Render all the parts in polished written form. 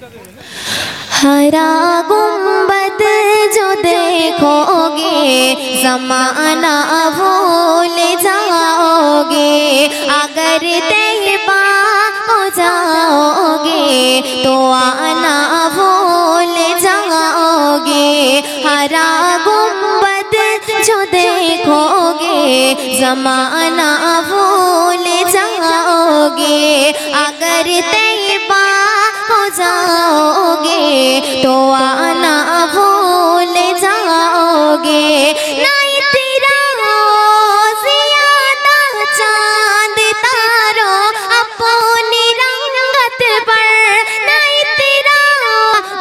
हरा गुंबद जो देखोगे ज़माना भूल जाओगे, अगर तैयबा हो जाओगे तो आना भूल जाओगे। हरा गुंबद जो देखोगे ज़माना भूल जाओगे, अगर तैयबा हो जाओगे तो आना भूल जाओगे। नहीं तेरा ज़ियादा चांद तारों अपनी रंगत पर, नहीं तेरा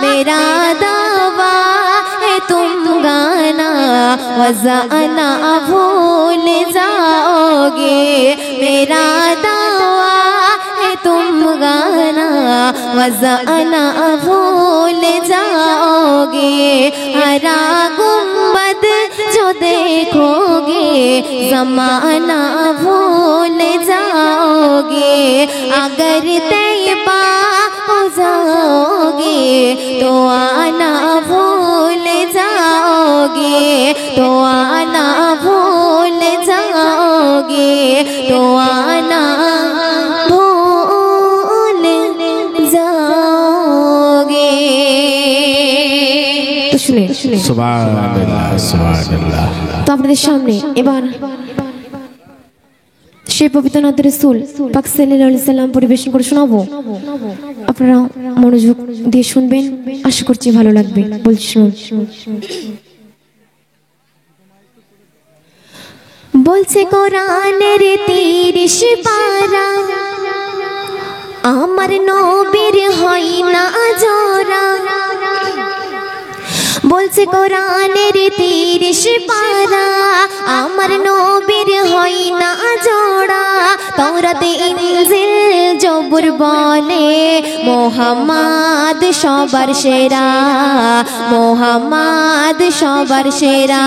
मेरा दावा है तुम गाना वज़ाना भूल जाओगे। मेरा दावा है तुम गाना वज़ाना भूल जाओगे। हरा गुंबद जो देखोगे ज़माना भूल जाओगे, अगर तैयबा हो जाओगे तो आना भूल जाओगे, तो आना भूल जाओगे, तो आना सुभान अल्लाह। तो आपने सामने এবার সেই পবিত্র নবী রাসূল পাক সাল্লাল্লাহু আলাইহি সাল্লাম পরিবেশন করে শোনাবো। আপনারা মনোযোগ দিয়ে শুনবেন, আশা করছি ভালো লাগবে। বলছি বলছে কোরআনের ৩০ পারা আমার নবীর হয় না জোড়া। বলছে কোরআনের ৩০ পারা আমার নবীর হয় না জোড়া। তাওরাতে ইনজিল জবুর বলে মুহাম্মদ সবার সেরা, মুহাম্মদ সবার সেরা।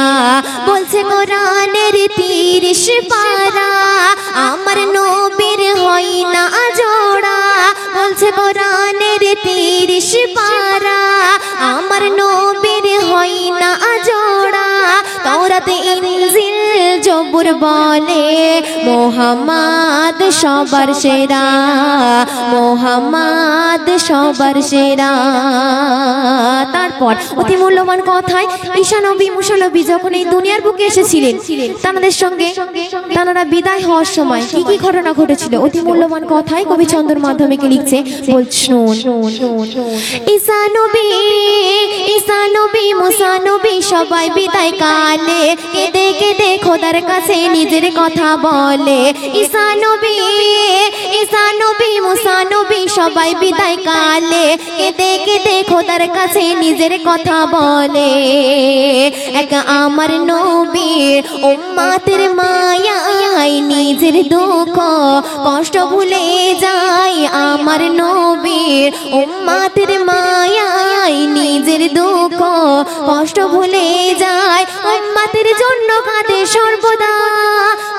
বলছে কোরআনের ৩০ পারা আমার নবীর হয় না জোড়া। বলছে কোরআনের ৩০ পারা আমার নবীর হয় না জোড়া। তাওরাতে ইনজিল জবুর বলে মুহাম্মদ সবার সেরা, মুহাম্মদ সবার সেরা। তারপর অতি মূল্যবান কথায় ঈসা নবী মুসা নবী যখন এই দুনিয়ার বুকে এসেছিলেন, তাদের সঙ্গে তারা বিদায় হওয়ার সময় কি কি ঘটনা ঘটেছিল অতি মূল্যবান কথায় কবি চন্দ্র মাধ্যমিকে লিখছে। বলছুন ঈসা নবী মুসা নবী সবাই বিদায় কালে কেঁদে কেঁদে খোদার কাছে নিজের কথা বলে। ঈসা নবী মুসা নবী সবাই বিদায় কালে কেঁদে কেঁদে খোদার কাছে নিজের কথা বলে। এক আমার নবীর উম্মতের মায়ায় নিজের দুঃখ কষ্ট ভুলে যায়। আমার নবীর উম্মতের মায়ায় নিজের দুঃখ কষ্ট ভুলে যায়, উম্মতের জন্য কাঁদে সর্বদা।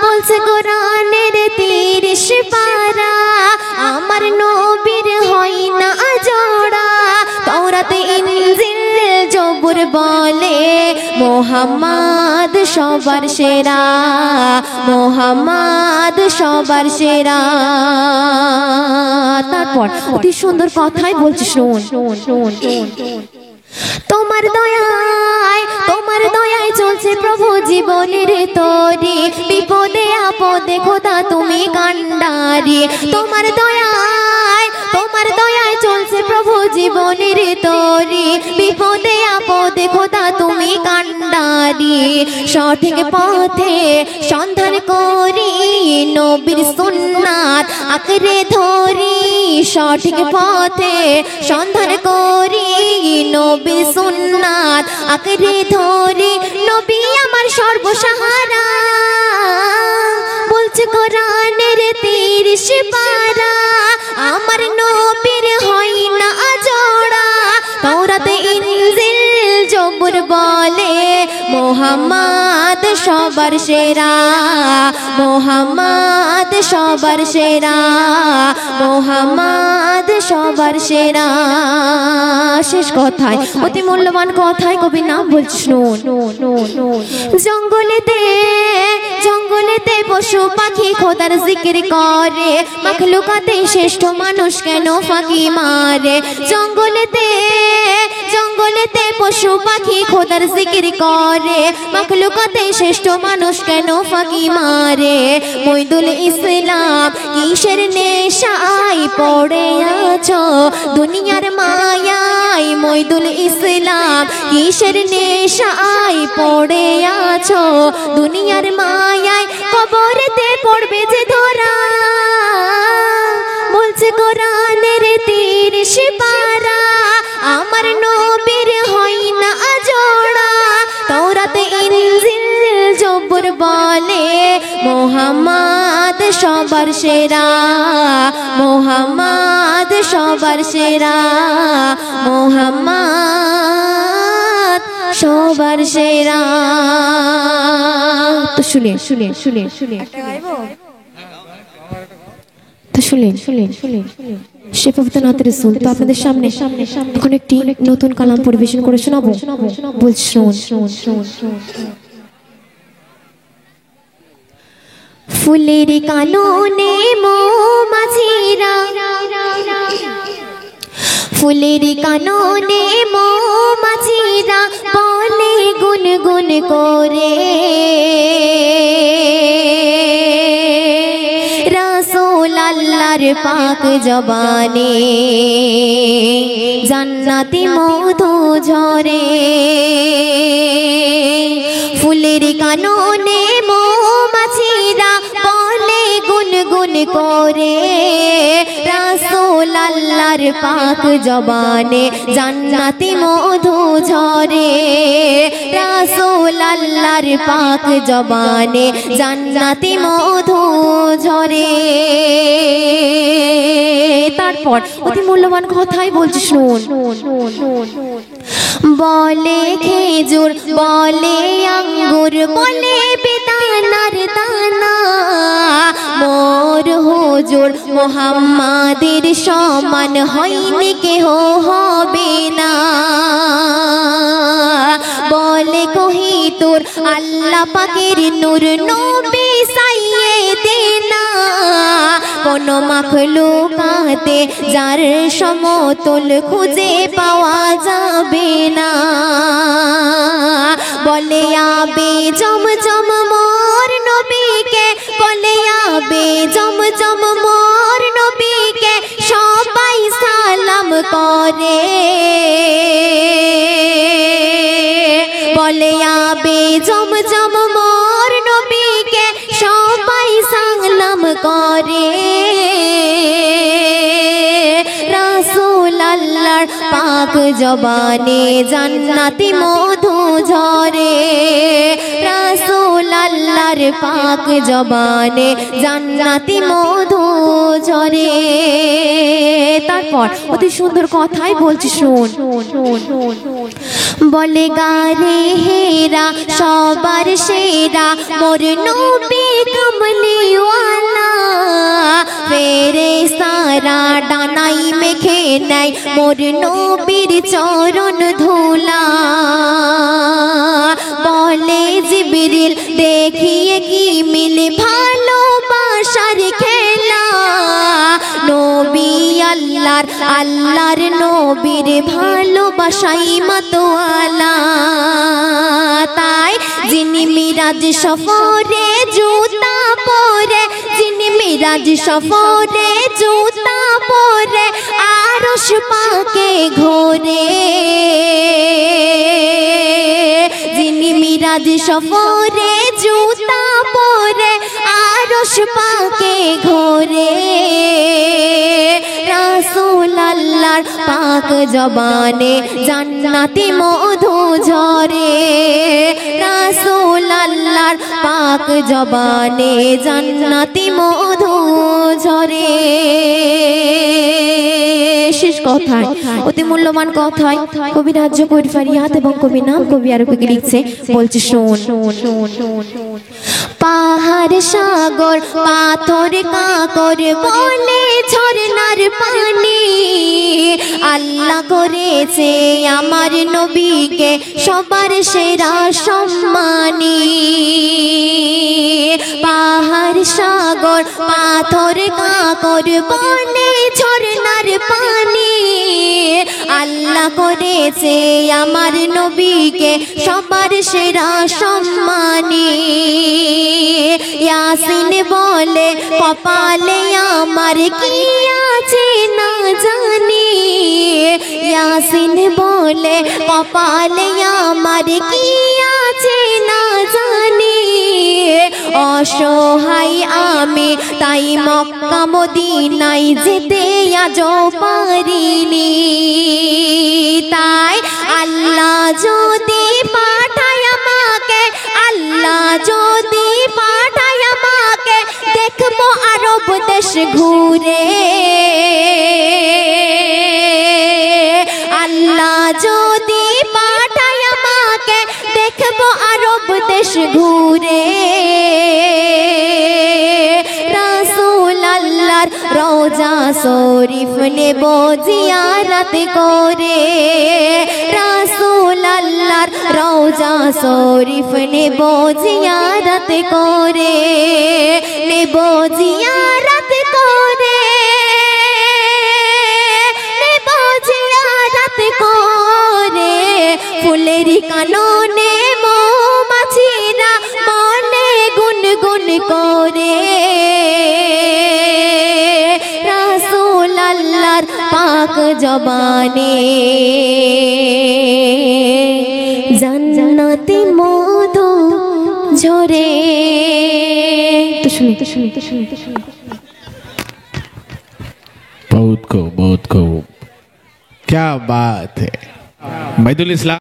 বলছে কোরআনের ৩০ পারা আমার নবীর হয় না জোড়া। তাওরাতে ইনজিল জবুর বলে মুহাম্মদ সবার সেরা, মুহাম্মদ সবার সেরা। তারপর অতি সুন্দর কথাই বলছে শোন। তোমার দয়ায় চলছে প্রভু জীবনের তরি, বিপদে আপদে খোদা তুমি কান্ডারি। তোমার দয়ায় চলছে প্রভু জীবনের তরি, বিপদে আপদে খোদা তুমি কান্ডারি। সঠিক পথে সন্ধান করি নবীর সুন্নাত আঁকড়ে ধরি। সঠিক পথে সন্ধান করি নবীর সুন্নাত আঁকড়ে ধরি। নবী আমার সর্বসাহারা। বলছে কোরআনের ৩০ পারা আমার নবীর হয় না জোড়া। তাওরাতে ইনজিল জবুর বলে মুহাম্মদ সবার সেরা, মুহাম্মদ সবার সেরা, মুহাম্মদ সবার সেরা। শেষ কথায় অতি মূল্যবান কথায় কবি নাম বলছে শুনুন। জঙ্গলেতে পশু পাখি খোদার জিকির করে, মাখলুকাতে শ্রেষ্ঠ মানুষ কেন ফাঁকি মারে। জঙ্গলেতে পশু পাখি খোদার জিকির করে, মাখলুকাতে শ্রেষ্ঠ মানুষ কেন ফাঁকি মারে। মইদুল ইসলাম কিসের নেশায় পড়ে আছো দুনিয়ার মায়ায়। মইদুল ইসলাম কিসের নেশায় পড়ে আছো দুনিয়ার মায়ায়। কবরেতে পড়বে যে ধরা, বলছে কোরআনের ৩০ পারা। আমার নবীর হয় না জোড়া, তাওরাতে ইনজিল জবুর বলে মোহাম্মদ সবার সেরা। মোহাম্মদ সবার সেরা, মোহাম্মদ সবার সেরা। তো শুনে সে পবিত্র নাতের রাসূল তো আপনাদের সামনে এখন একটি নতুন কালাম পরিবেশন করে শোনাবো। বলছি শুনুন। ফুলের কাননে মৌমাছিরা, ফুলের কাননে মৌমাছিরা বলে গুনগুন করে। রাসূল আল্লাহর পাক জবানে জান্নাতি মধু ঝরে। ফুলের কাননে মৌমাছিরা বলে গুনগুন করে। রাসূল আল্লাহর পাক জবানে জান্নাতি মধু ঝরে। রাসূল আল্লাহর পাক জবানে জান্নাতি মধু ঝরে। তারপর অতি মূল্যবান কথাই বলছি শুনুন। বলে খেজুর বলে আঙ্গুর বলে বেদানার দানা, মোর হুজুর মুহাম্মাদের সমান হয়নি কেহ হবে না। বলে কহিতুর আল্লাহ পাকের নূর নবী সাইয়েদেনা। কোন মাখলুকাতে যার সমতুল খুঁজে পাওয়া যাবে না। বলে আবে জমজম মোর নবীকে, বলে আবে জমজম মোর নবীকে সবাই সালাম করে। বলে আবে জমজম মোর নবীকে সবাই সালাম করে। রাসূল আল্লাহর পাক জবানে জান্নাতি মধু ঝরে। রাসূল আল্লাহর পাক জবানে জান্নাতি মধু ঝরে। তারপর অতি সুন্দর কথাই বলছি শুন। বলে গারে হেরা সবার সেরা মোর নবী কমলিওয়ালা। ফেরেশতারা ডানাই মেখে নেয় মোর নবীর চরণ ধুলা। বলে জিবরিল দেখিয়ে কি মিলে ভালোবাসার খেলা। নবী আল্লাহর নবীর ভালোবাসাই মাতোয়ালা। তাই যিনি মিরাজ সফরে জুতা পরে, যিনি মিরাজ সফরে জুতা পরে আরশ পাকে ঘোরে। যিনি মিরাজ সফরে জুতা পরে আরশ পাকে ঘোরে। রাসূল আল্লাহর পাক জবানে জান্নাতি মধু ঝরে। রাসূল আল্লাহর পাক জবানে জান্নাতি মধু ঝরে। শেষ কথায় অতি মূল্যবান কথায় কবি রাজ্য কৈফিয়াত এবং কবি নাম কবি আরো কি লিখছে বলছে শোন। পাহাড় সাগর পাথর কাকর বলে ঝরনার পানি আল্লাহ করেছে আমার নবীকে সবার সেরা সম্মানী পাহাড় সাগর পাথর কাকর বলে ঝরনার পানি আল্লাহ করেছে আমার নবীকে সবার সেরা সম্মানী ইয়াসিন বলে কপালে আমার কি আছে না জানি ইয়াসিন বলে কপালে আমার কি আছে না জানি অসহায় আমি তাই মক্কা মদিনায় যেতে আজও পারিনি তাই আল্লাহ যদি পাঠায় আমাকে আল্লাহ যদি পাঠায় আমাকে দেখবো আরব দেশ ঘুরে আল্লাহ যদি পাঠায় আমাকে দেখবো আরব দেশ ঘুরে রাসূল আল্লাহর রওজা শরীফ নেব জিয়ারত করে রাসূল আল্লাহর রওজা শরীফ নেব জিয়ারত করে নেব জিয়ারত করে নেব জিয়ারত করে ফুলের কাননে মৌমাছিরা মনে গুনগুন করে রাসূল আল্লাহর পাক জবানে জান্নাতি মধু ঝরে তো শুনি बहुत खूब क्या बात है। मैदुल इस्लाम